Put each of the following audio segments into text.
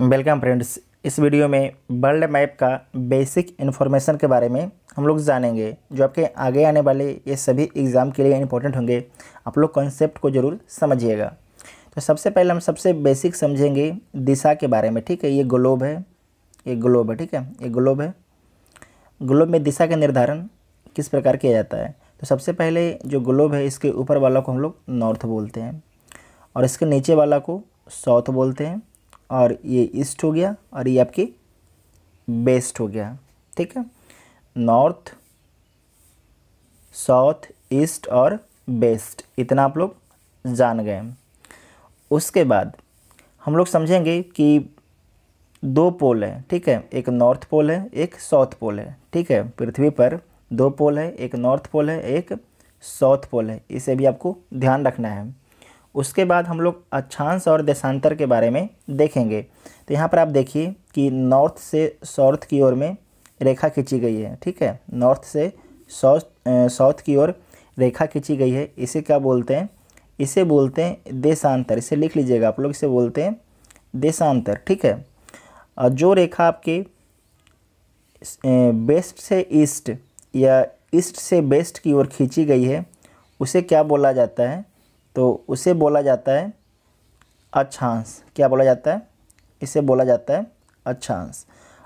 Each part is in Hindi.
Welcome friends. इस वीडियो में वर्ल्ड मैप का बेसिक इन्फॉर्मेशन के बारे में हम लोग जानेंगे, जो आपके आगे आने वाले ये सभी एग्ज़ाम के लिए इंपॉर्टेंट होंगे। आप लोग कॉन्सेप्ट को ज़रूर समझिएगा। तो सबसे पहले हम सबसे बेसिक समझेंगे दिशा के बारे में। ठीक है, ये ग्लोब है, ये ग्लोब है। ठीक है, ये ग्लोब है। ग्लोब में दिशा का निर्धारण किस प्रकार किया जाता है? तो सबसे पहले जो ग्लोब है, इसके ऊपर वाला को हम लोग नॉर्थ बोलते हैं और इसके नीचे वाला को साउथ बोलते हैं, और ये ईस्ट हो गया और ये आपकी वेस्ट हो गया। ठीक है, नॉर्थ, साउथ, ईस्ट और वेस्ट, इतना आप लोग जान गए। उसके बाद हम लोग समझेंगे कि दो पोल है। ठीक है, एक नॉर्थ पोल है, एक साउथ पोल है। ठीक है, पृथ्वी पर दो पोल है, एक नॉर्थ पोल है, एक साउथ पोल है। इसे भी आपको ध्यान रखना है। उसके बाद हम लोग अक्षांश और देशांतर के बारे में देखेंगे। तो यहाँ पर आप देखिए कि नॉर्थ से साउथ की ओर में रेखा खींची गई है। ठीक है, नॉर्थ से साउथ की ओर रेखा खींची गई है। इसे क्या बोलते हैं? इसे बोलते हैं देशांतर। इसे लिख लीजिएगा आप लोग, इसे बोलते हैं देशांतर। ठीक है, और जो रेखा आपके वेस्ट से ईस्ट या ईस्ट से वेस्ट की ओर खींची गई है, उसे क्या बोला जाता है? तो उसे बोला जाता है अक्षांश। क्या बोला जाता है? इसे बोला जाता है अक्षांश।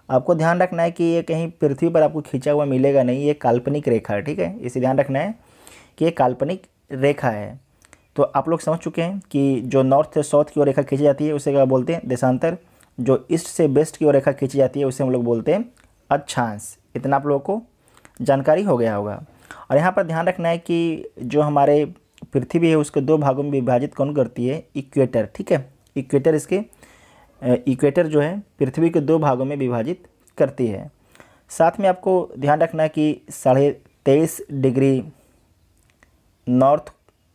आपको ध्यान रखना है कि ये कहीं पृथ्वी पर आपको खींचा हुआ मिलेगा नहीं, ये काल्पनिक रेखा है। ठीक है, इसे ध्यान रखना है कि ये काल्पनिक रेखा है। तो आप लोग समझ चुके हैं कि जो नॉर्थ से साउथ की ओर रेखा खींची जाती है उसे क्या बोलते हैं? देशांतर। जो ईस्ट से वेस्ट की ओर रेखा खींची जाती है उसे हम लोग बोलते हैं अक्षांश। इतना आप लोगों को जानकारी हो गया होगा। और यहाँ पर ध्यान रखना है कि जो हमारे पृथ्वी है उसको दो भागों में विभाजित कौन करती है? इक्वेटर। ठीक है, इक्वेटर इक्वेटर जो है पृथ्वी के दो भागों में विभाजित करती है। साथ में आपको ध्यान रखना है कि 23.5 डिग्री नॉर्थ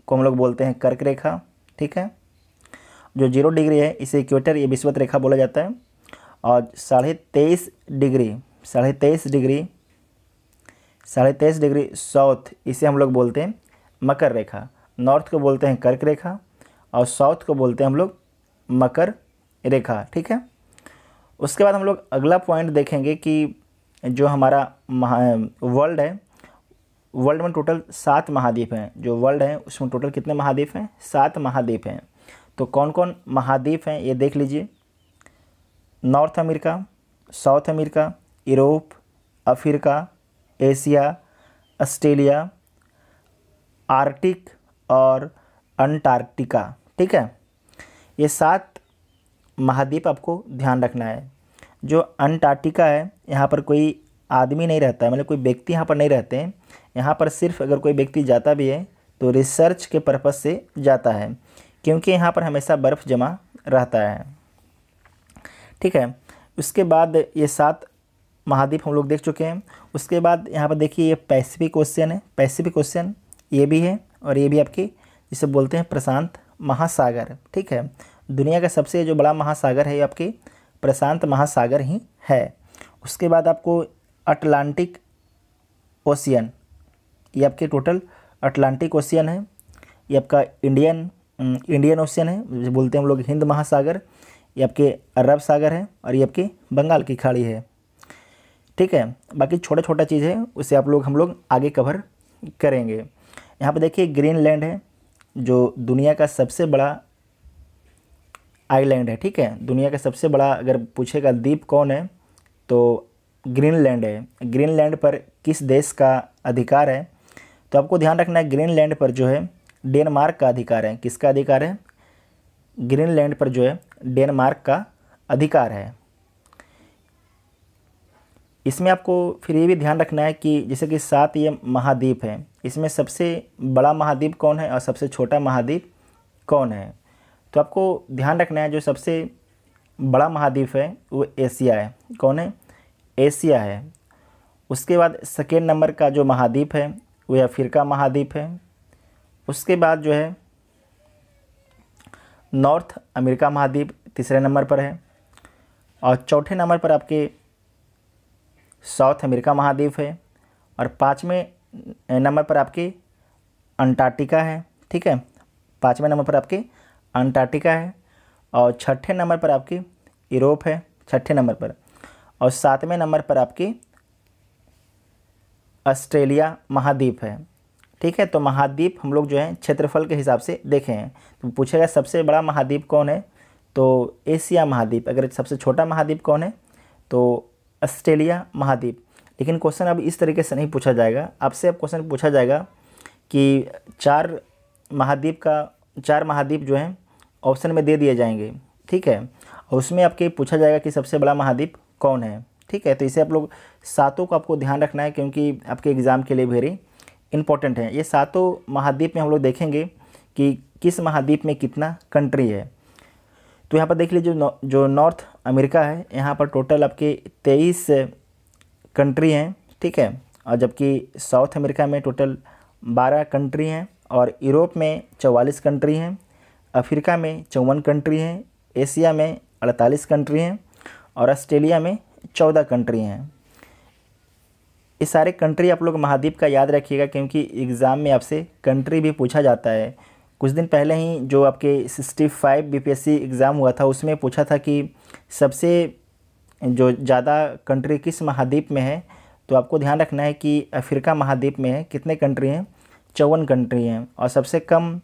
को हम लोग बोलते हैं कर्क रेखा। ठीक है, जो 0 डिग्री है इसे इक्वेटर, ये विषुवत रेखा बोला जाता है। और 23.5 डिग्री साउथ, इसे हम लोग बोलते हैं मकर रेखा। नॉर्थ को बोलते हैं कर्क रेखा और साउथ को बोलते हैं हम लोग मकर रेखा। ठीक है, उसके बाद हम लोग अगला पॉइंट देखेंगे कि जो हमारा वर्ल्ड है, वर्ल्ड में टोटल 7 महाद्वीप हैं। जो वर्ल्ड है उसमें टोटल कितने महाद्वीप हैं? 7 महाद्वीप हैं। तो कौन कौन महाद्वीप हैं ये देख लीजिए। North America, south America, Europe, Africa, Asia, Australia, Arctic और अंटार्कटिका। ठीक है, ये 7 महाद्वीप आपको ध्यान रखना है। जो अंटार्कटिका है यहाँ पर कोई आदमी नहीं रहता है, मतलब कोई व्यक्ति यहाँ पर नहीं रहते हैं। यहाँ पर सिर्फ अगर कोई व्यक्ति जाता भी है तो रिसर्च के पर्पज़ से जाता है, क्योंकि यहाँ पर हमेशा बर्फ़ जमा रहता है। ठीक है, उसके बाद ये 7 महाद्वीप हम लोग देख चुके हैं। उसके बाद यहाँ पर देखिए ये पैसिफिक ओशियन है। पैसिफिक ओशियन ये भी है, और ये भी आपकी जिसे बोलते हैं प्रशांत महासागर। ठीक है, दुनिया का सबसे जो बड़ा महासागर है ये आपकी प्रशांत महासागर ही है। उसके बाद आपको अटलांटिक ओशियन, ये आपके टोटल अटलांटिक ओशियन है। ये आपका इंडियन ओशियन है, जिसे बोलते हैं हम लोग हिंद महासागर। ये आपके अरब सागर है और ये आपकी बंगाल की खाड़ी है। ठीक है, बाकी छोटा छोटा चीज़ है, उसे हम लोग आगे कवर करेंगे। यहाँ पर देखिए ग्रीनलैंड है, जो दुनिया का सबसे बड़ा आइलैंड है। ठीक है, दुनिया का सबसे बड़ा अगर पूछेगा द्वीप कौन है तो ग्रीनलैंड है। ग्रीनलैंड पर किस देश का अधिकार है? तो आपको ध्यान रखना है ग्रीनलैंड पर जो है डेनमार्क का अधिकार है। किसका अधिकार है? ग्रीनलैंड पर जो है डेनमार्क का अधिकार है। इसमें आपको फिर ये भी ध्यान रखना है कि जैसे कि 7 ये महाद्वीप हैं, इसमें सबसे बड़ा महाद्वीप कौन है और सबसे छोटा महाद्वीप कौन है? तो आपको ध्यान रखना है जो सबसे बड़ा महाद्वीप है वो एशिया है। कौन है? एशिया है। उसके बाद सेकेंड नंबर का जो महाद्वीप है वो अफ्रीका महाद्वीप है। उसके बाद जो है नॉर्थ अमेरिका महाद्वीप तीसरे नंबर पर है, और चौथे नंबर पर आपके साउथ अमेरिका महाद्वीप है, और 5वें नंबर पर आपके अंटार्कटिका है। ठीक है, 5वें नंबर पर आपके अंटार्कटिका है, और 6ठे नंबर पर आपकी यूरोप है 6ठे नंबर पर, और 7वें नंबर पर आपकी ऑस्ट्रेलिया महाद्वीप है। ठीक है, तो महाद्वीप हम लोग जो है क्षेत्रफल के हिसाब से देखे हैं। तो पूछेगा सबसे बड़ा महाद्वीप कौन है, तो एशिया महाद्वीप। अगर सबसे छोटा महाद्वीप कौन है, तो ऑस्ट्रेलिया महाद्वीप। लेकिन क्वेश्चन अब इस तरीके से नहीं पूछा जाएगा, आपसे अब क्वेश्चन पूछा जाएगा कि 4 महाद्वीप जो हैं ऑप्शन में दे दिए जाएंगे। ठीक है, और उसमें आपके पूछा जाएगा कि सबसे बड़ा महाद्वीप कौन है। ठीक है, तो इसे आप लोग सातों को आपको ध्यान रखना है, क्योंकि आपके एग्ज़ाम के लिए वेरी इंपॉर्टेंट है। ये सातों महाद्वीप में हम लोग देखेंगे कि किस महाद्वीप में कितना कंट्री है। तो यहाँ पर देख लीजिए जो नॉर्थ अमेरिका है, यहाँ पर टोटल आपके 23 कंट्री हैं। ठीक है, और जबकि साउथ अमेरिका में टोटल 12 कंट्री हैं, और यूरोप में 44 कंट्री हैं, अफ्रीका में 54 कंट्री हैं, एशिया में 48 कंट्री हैं, और ऑस्ट्रेलिया में 14 कंट्री हैं। ये सारे कंट्री आप लोग महाद्वीप का याद रखिएगा, क्योंकि एग्ज़ाम में आपसे कंट्री भी पूछा जाता है। कुछ दिन पहले ही जो आपके 65 बीपीएससी एग्ज़ाम हुआ था, उसमें पूछा था कि सबसे जो ज़्यादा कंट्री किस महाद्वीप में है। तो आपको ध्यान रखना है कि अफ्रीका महाद्वीप में है, कितने कंट्री हैं, 54 कंट्री हैं। और सबसे कम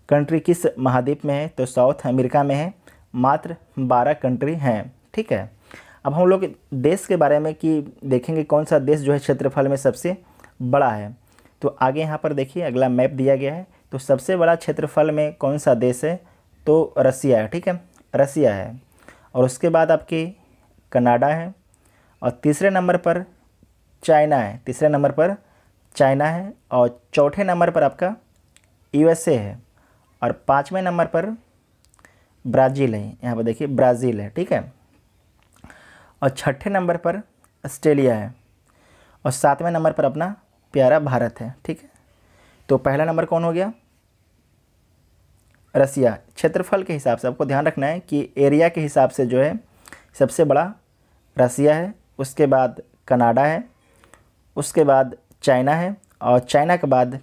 कंट्री किस महाद्वीप में है, तो साउथ अमेरिका में है, मात्र 12 कंट्री हैं। ठीक है, अब हम लोग देश के बारे में कि देखेंगे कौन सा देश जो है क्षेत्रफल में सबसे बड़ा है। तो आगे यहाँ पर देखिए अगला मैप दिया गया है। तो सबसे बड़ा क्षेत्रफल में कौन सा देश है, तो रसिया है। ठीक है, रसिया है, और उसके बाद आपके कनाडा है, और तीसरे नंबर पर चाइना है, और चौथे नंबर पर आपका यूएसए है, और 5वें नंबर पर ब्राज़ील है। यहाँ पर देखिए ब्राज़ील है। ठीक है, और 6ठे नंबर पर ऑस्ट्रेलिया है, और 7वें नंबर पर अपना प्यारा भारत है। ठीक है, तो पहला नंबर कौन हो गया, रसिया। क्षेत्रफल के हिसाब से आपको ध्यान रखना है कि एरिया के हिसाब से जो है सबसे बड़ा रसिया है, उसके बाद कनाडा है, उसके बाद चाइना है, और चाइना के बाद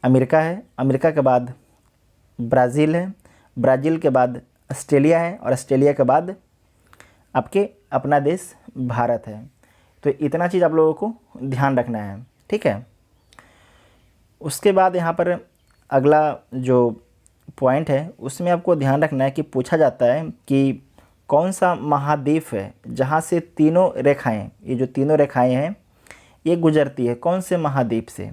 अमेरिका है, अमेरिका के बाद ब्राज़ील है, ब्राज़ील के बाद ऑस्ट्रेलिया है, और ऑस्ट्रेलिया के बाद आपके अपना देश भारत है। तो इतना चीज़ आप लोगों को ध्यान रखना है। ठीक है, उसके बाद यहाँ पर अगला जो पॉइंट है उसमें आपको ध्यान रखना है कि पूछा जाता है कि कौन सा महाद्वीप है जहाँ से तीनों रेखाएं, ये जो तीनों रेखाएं हैं ये गुजरती है, कौन से महाद्वीप से।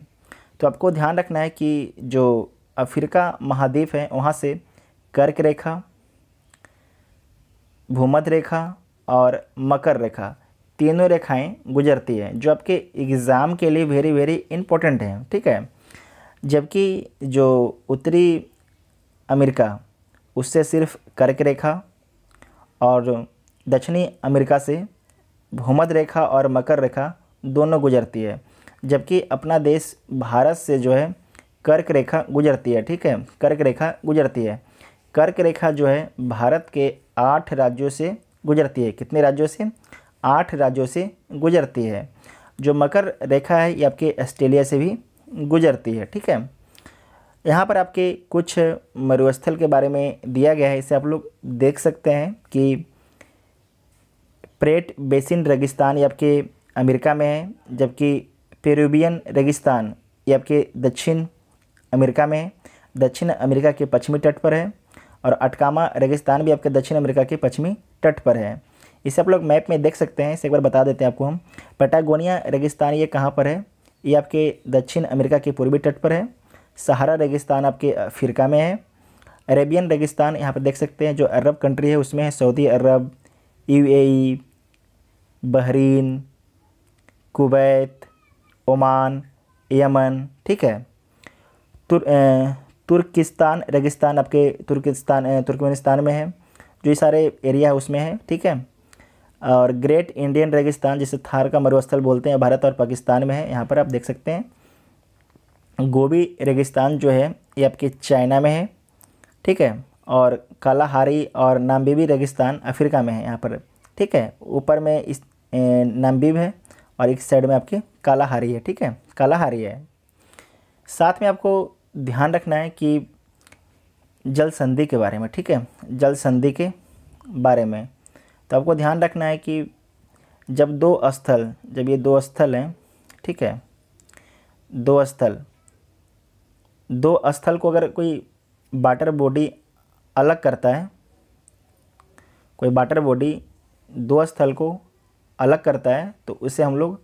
तो आपको ध्यान रखना है कि जो अफ्रीका महाद्वीप है वहाँ से कर्क रेखा, भूमध्य रेखा और मकर रेखा, तीनों रेखाएं गुजरती है, जो आपके एग्ज़ाम के लिए वेरी वेरी इंपॉर्टेंट है। ठीक है, जबकि जो उत्तरी अमेरिका उससे सिर्फ कर्क रेखा, और दक्षिणी अमेरिका से भूमध्य रेखा और मकर रेखा दोनों गुजरती है, जबकि अपना देश भारत से जो है कर्क रेखा गुजरती है। ठीक है, कर्क रेखा गुजरती है। कर्क रेखा जो है भारत के 8 राज्यों से गुजरती है। कितने राज्यों से, 8 राज्यों से गुजरती है। जो मकर रेखा है ये आपके ऑस्ट्रेलिया से भी गुजरती है। ठीक है, यहाँ पर आपके कुछ मरुस्थल के बारे में दिया गया है, इसे आप लोग देख सकते हैं कि प्रेट बेसिन रेगिस्तान ये आपके अमेरिका में है, जबकि पेरुवियन रेगिस्तान ये आपके दक्षिण अमेरिका में है, दक्षिण अमेरिका के पश्चिमी तट पर है, और अटकामा रेगिस्तान भी आपके दक्षिण अमेरिका के पश्चिमी तट पर है। इसे आप लोग मैप में देख सकते हैं, इसे एक बार बता देते हैं आपको हम। पैटागोनिया रेगिस्तान ये कहाँ पर है, ये आपके दक्षिण अमेरिका के पूर्वी तट पर है। सहारा रेगिस्तान आपके अफ्रीका में है। अरेबियन रेगिस्तान यहाँ पर देख सकते हैं, जो अरब कंट्री है उसमें है, Saudi Arab, UAE, Bahrain, Kuwait, Oman, Yemen. ठीक है, तुर्किस्तान रेगिस्तान आपके तुर्कमेनिस्तान में है, जो ये सारे एरिया है उसमें है। ठीक है, और ग्रेट इंडियन रेगिस्तान जिसे थार का मरुस्थल बोलते हैं, भारत और पाकिस्तान में है, यहाँ पर आप देख सकते हैं। गोबी रेगिस्तान जो है ये आपके चाइना में है। ठीक है, और कालाहारी और नाम्बिबी रेगिस्तान अफ्रीका में है यहाँ पर। ठीक है, ऊपर में इस नाम्बिब है और एक साइड में आपके कालाहारी है। ठीक है, कालाहारी है। साथ में आपको ध्यान रखना है कि जल संधि के बारे में। ठीक है, जल संधि के बारे में। तो आपको ध्यान रखना है कि जब ये दो स्थल हैं, ठीक है, दो स्थल को अगर कोई वाटर बॉडी अलग करता है, कोई वाटर बॉडी दो स्थल को अलग करता है तो उसे हम लोग